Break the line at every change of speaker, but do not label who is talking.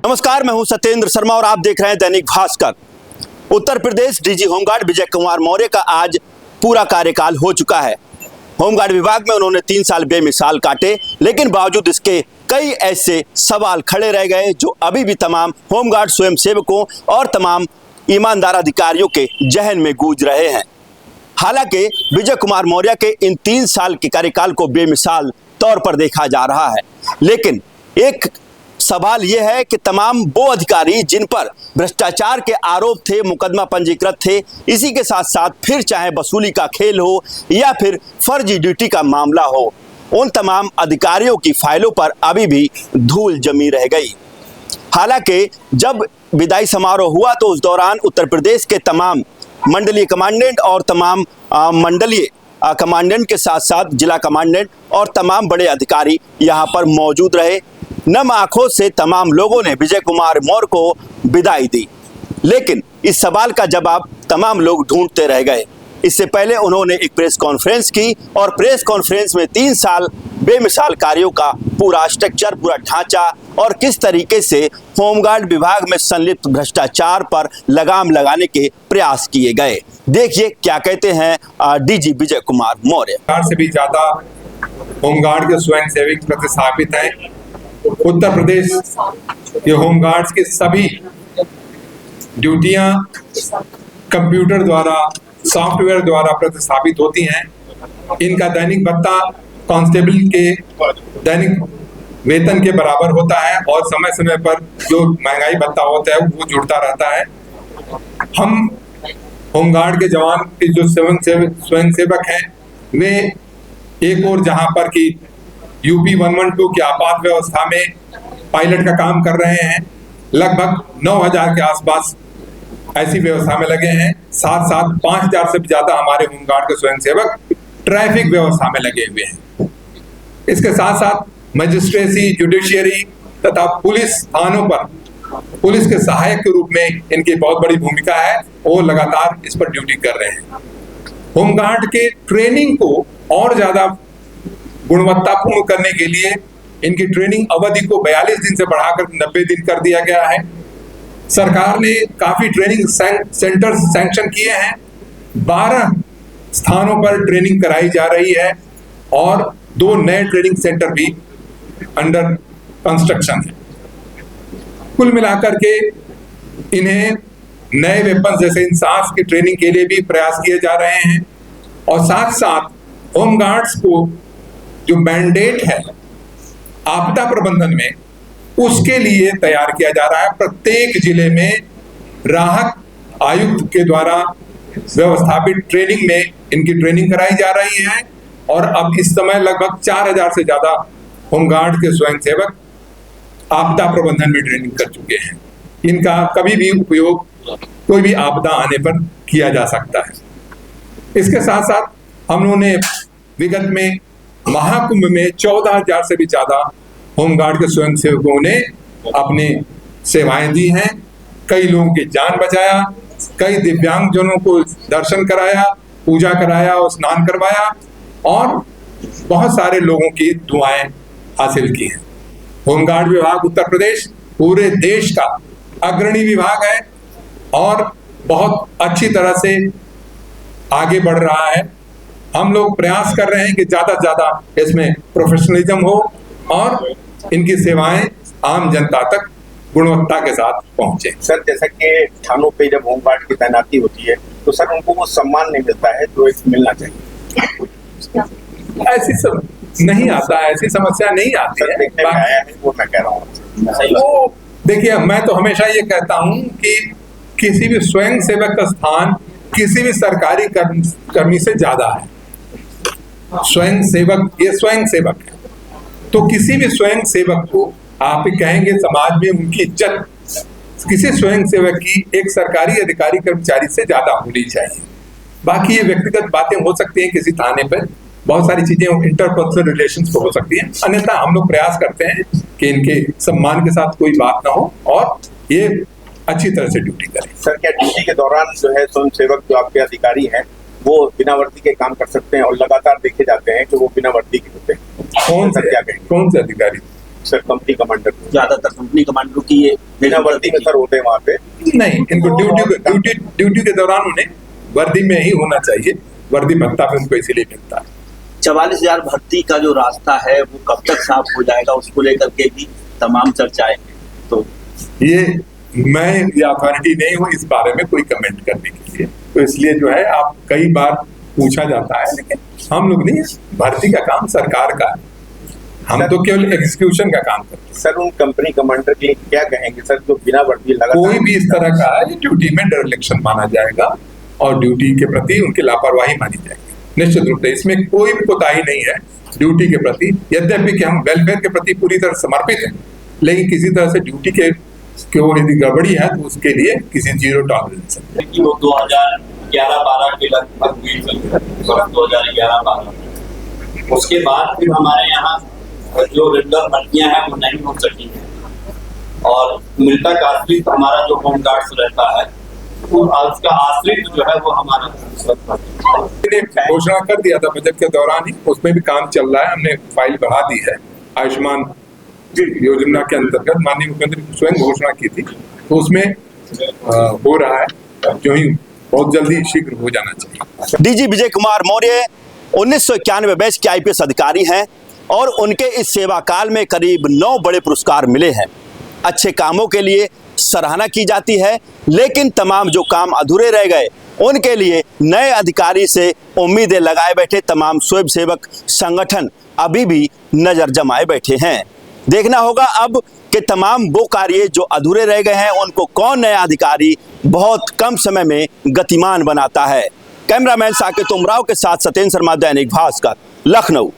नमस्कार, मैं हूं सत्येंद्र शर्मा और आप देख रहे हैं दैनिक भास्कर। उत्तर प्रदेश डीजी होमगार्ड विजय कुमार मौर्य का आज पूरा कार्यकाल हो चुका है। होमगार्ड विभाग में उन्होंने 3 साल बेमिसाल काटे, लेकिन बावजूद इसके कई ऐसे सवाल खड़े रह गए जो अभी भी तमाम होमगार्ड स्वयंसेवकों और तमाम ईमानदार अधिकारियों के जहन में गूंज रहे हैं। हालांकि विजय कुमार मौर्य के इन 3 साल के कार्यकाल को बेमिसाल तौर पर देखा जा रहा है, लेकिन एक सवाल यह है कि तमाम वो अधिकारी जिन पर भ्रष्टाचार के आरोप थे, मुकदमा पंजीकृत थे, इसी के साथ साथ फिर चाहे वसूली का खेल हो या फिर फर्जी ड्यूटी का मामला हो, उन तमाम अधिकारियों की फाइलों पर अभी भी धूल जमी रह गई। हालांकि जब विदाई समारोह हुआ तो उस दौरान उत्तर प्रदेश के तमाम मंडलीय कमांडेंट और तमाम मंडलीय कमांडेंट के साथ साथ जिला कमांडेंट और तमाम बड़े अधिकारी यहाँ पर मौजूद रहे। नम आंखों से तमाम लोगों ने विजय कुमार मौर्य को विदाई दी, लेकिन इस सवाल का जवाब तमाम लोग ढूंढते रह गए। इससे पहले उन्होंने एक प्रेस कॉन्फ्रेंस की और प्रेस कॉन्फ्रेंस में 3 साल बेमिसाल कार्यों का पूरा स्ट्रक्चर, पूरा ढांचा और किस तरीके से होमगार्ड विभाग में संलिप्त भ्रष्टाचार पर लगाम लगाने के प्रयास किए गए। देखिए क्या कहते हैं डीजी विजय कुमार मौर्य।
से भी ज्यादा होमगार्ड के स्वयंसेवक प्रतिस्थापित हैं। उत्तर प्रदेश के होमगार्ड्स के सभी ड्यूटियां कंप्यूटर द्वारा, सॉफ्टवेयर द्वारा प्रतिस्थापित होती हैं। इनका दैनिक भत्ता कांस्टेबल के दैनिक वेतन के बराबर होता है और समय समय पर जो महंगाई भत्ता होता है वो जुड़ता रहता है। हम होमगार्ड के जवान के जो स्वयंसेवक हैं वे एक और जहां पर कि यूपी 112 की आपात व्यवस्था में पायलट का काम कर रहे हैं, लगभग 9000 के आसपास ऐसी व्यवस्था में लगे हैं। साथ साथ 5000 से भी ज्यादा हमारे होमगार्ड के स्वयंसेवक ट्रैफिक व्यवस्था में लगे हुए हैं। इसके साथ साथ मजिस्ट्रेसी, जुडिशियरी तथा पुलिस थानों पर पुलिस के सहायक के रूप में इनकी बहुत बड़ी भूमिका है और लगातार इस पर ड्यूटी कर रहे हैं। होमगार्ड के ट्रेनिंग को और ज्यादा गुणवत्तापूर्ण करने के लिए इनकी ट्रेनिंग अवधि को 42 दिन से बढ़ाकर 90 दिन कर दिया गया है। सरकार ने काफी ट्रेनिंग सेंटर सैंक्शन किए हैं। 12 स्थानों पर ट्रेनिंग कराई जा रही है और 2 नए ट्रेनिंग सेंटर भी अंडर कंस्ट्रक्शन है। कुल मिलाकर के इन्हें नए वेपन जैसे इंसास की ट्रेनिंग के लिए भी प्रयास किए जा रहे हैं और साथ साथ होमगार्ड्स को जो मैंडेट है आपदा प्रबंधन में, उसके लिए तैयार किया जा रहा है। प्रत्येक जिले में राहत आयुक्त के द्वारा व्यवस्थापित ट्रेनिंग में इनकी ट्रेनिंग कराई जा रही है और अब इस समय लगभग 4000 से ज्यादा होमगार्ड के स्वयंसेवक आपदा प्रबंधन में ट्रेनिंग कर चुके हैं। इनका कभी भी उपयोग कोई भी आपदा आने पर किया जा सकता है। इसके साथ साथ हम लोगों ने विगत में महाकुंभ में 14000 से भी ज्यादा होमगार्ड के स्वयंसेवकों ने अपनी सेवाएं दी हैं। कई लोगों की जान बचाया, कई दिव्यांगजनों को दर्शन कराया, पूजा कराया और स्नान करवाया और बहुत सारे लोगों की दुआएं हासिल की हैं। होमगार्ड विभाग उत्तर प्रदेश पूरे देश का अग्रणी विभाग है और बहुत अच्छी तरह से आगे बढ़ रहा है। हम लोग प्रयास कर रहे हैं कि ज्यादा से ज्यादा इसमें प्रोफेशनलिज्म हो और इनकी सेवाएं आम जनता तक गुणवत्ता के साथ पहुंचे।
सर, जैसा कि थानों पे जब होमगार्ड की तैनाती होती है तो सर उनको वो सम्मान नहीं मिलता है जो मिलना चाहिए।
ऐसी सब नहीं आता, ऐसी समस्या नहीं आती है।
वो मैं कह रहा हूँ।
तो देखिए, मैं तो हमेशा ये कहता हूँ कि किसी भी स्वयं सेवक का स्थान किसी भी सरकारी कर्मी से ज्यादा है। स्वयं सेवक ये स्वयं सेवक है, तो किसी भी स्वयं सेवक को आप कहेंगे समाज में उनकी इज्जत किसी स्वयं सेवक की एक सरकारी अधिकारी कर्मचारी से ज्यादा होनी चाहिए। बाकी ये व्यक्तिगत बातें हो सकती हैं, किसी थाने पर बहुत सारी चीजें इंटरपर्सनल रिलेशंस हो सकती हैं, अन्यथा हम लोग प्रयास करते हैं कि इनके सम्मान के साथ कोई बात ना हो और ये अच्छी तरह से ड्यूटी करें।
सर, क्या ड्यूटी के दौरान जो है स्वयं सेवक जो आपके अधिकारी हैं वो बिना वर्दी के काम कर सकते हैं और लगातार देखे जाते हैं कि वो बिना वर्दी के होते हैं?
कौन से अधिकारी?
सर कंपनी कमांडर
ज्यादातर कंपनी कमांडरों की ये
बिना वर्दी में सर होते हैं वहाँ पे?
नहीं, इनको ड्यूटी के दौरान उन्हें वर्दी में ही होना चाहिए। वर्दी भत्ता भी उनको इसीलिए मिलता है।
44,000 भर्ती का जो रास्ता है वो कब तक साफ हो जाएगा, उसको लेकर के भी तमाम चर्चाएं हैं। तो
ये मैं ये अथॉरिटी नहीं हूँ इस बारे में कोई कमेंट करने के लिए, तो इसलिए जो है आप कई बार पूछा जाता है, लेकिन हम लोग नहीं, भर्ती का काम सरकार का है, हम तो केवल एग्जीक्यूशन का काम करते हैं।
सर उन कंपनी कमांडर के लिए क्या कहेंगे सर जो बिना वर्दी लगातार?
कोई भी इस तरह का है, ड्यूटी में डिरेक्शन माना जाएगा और ड्यूटी के प्रति उनकी लापरवाही मानी जाएगी। निश्चित रूप से इसमें कोई भी कोताही नहीं है ड्यूटी के प्रति। यद्यपि कि हम वेलफेयर के प्रति पूरी तरह समर्पित हैं, लेकिन किसी तरह से ड्यूटी के यदि गड़बड़ी है तो उसके लिए किसी जीरो टॉलरेंस है।
वो 2011-12 के लगभग हुई थी, 2011-12। उसके बाद फिर हमारे यहाँ जो रेगुलर भर्तियां हैं वो नहीं हो सकी हैं और मिलता का आश्रित हमारा जो होमगार्ड्स रहता है उसका आश्रित जो है वो हमारा
घोषणा कर दिया था बजट के दौरान ही, उसमें भी काम चल रहा है। हमने फाइल बढ़ा दी है। आयुष्मान योजना के अंतर्गत माननीय मुख्यमंत्री स्वयं घोषणा की थी, तो उसमें हो रहा है, जो ही बहुत जल्दी शीघ्र हो जाना चाहिए।
डीजी विजय कुमार मौर्य 1991 बैच के आईपीएस अधिकारी हैं और उनके इस सेवा काल में करीब 9 बड़े पुरस्कार मिले हैं। अच्छे कामों के लिए सराहना की जाती है, लेकिन तमाम जो काम अधूरे रह गए उनके लिए नए अधिकारी से उम्मीदें लगाए बैठे तमाम स्वयंसेवक संगठन अभी भी नजर जमाए बैठे हैं। देखना होगा अब कि तमाम वो कार्य जो अधूरे रह गए हैं उनको कौन नया अधिकारी बहुत कम समय में गतिमान बनाता है। कैमरामैन साकेत उमराव के साथ सत्येंद्र शर्मा, दैनिक भास्कर, लखनऊ।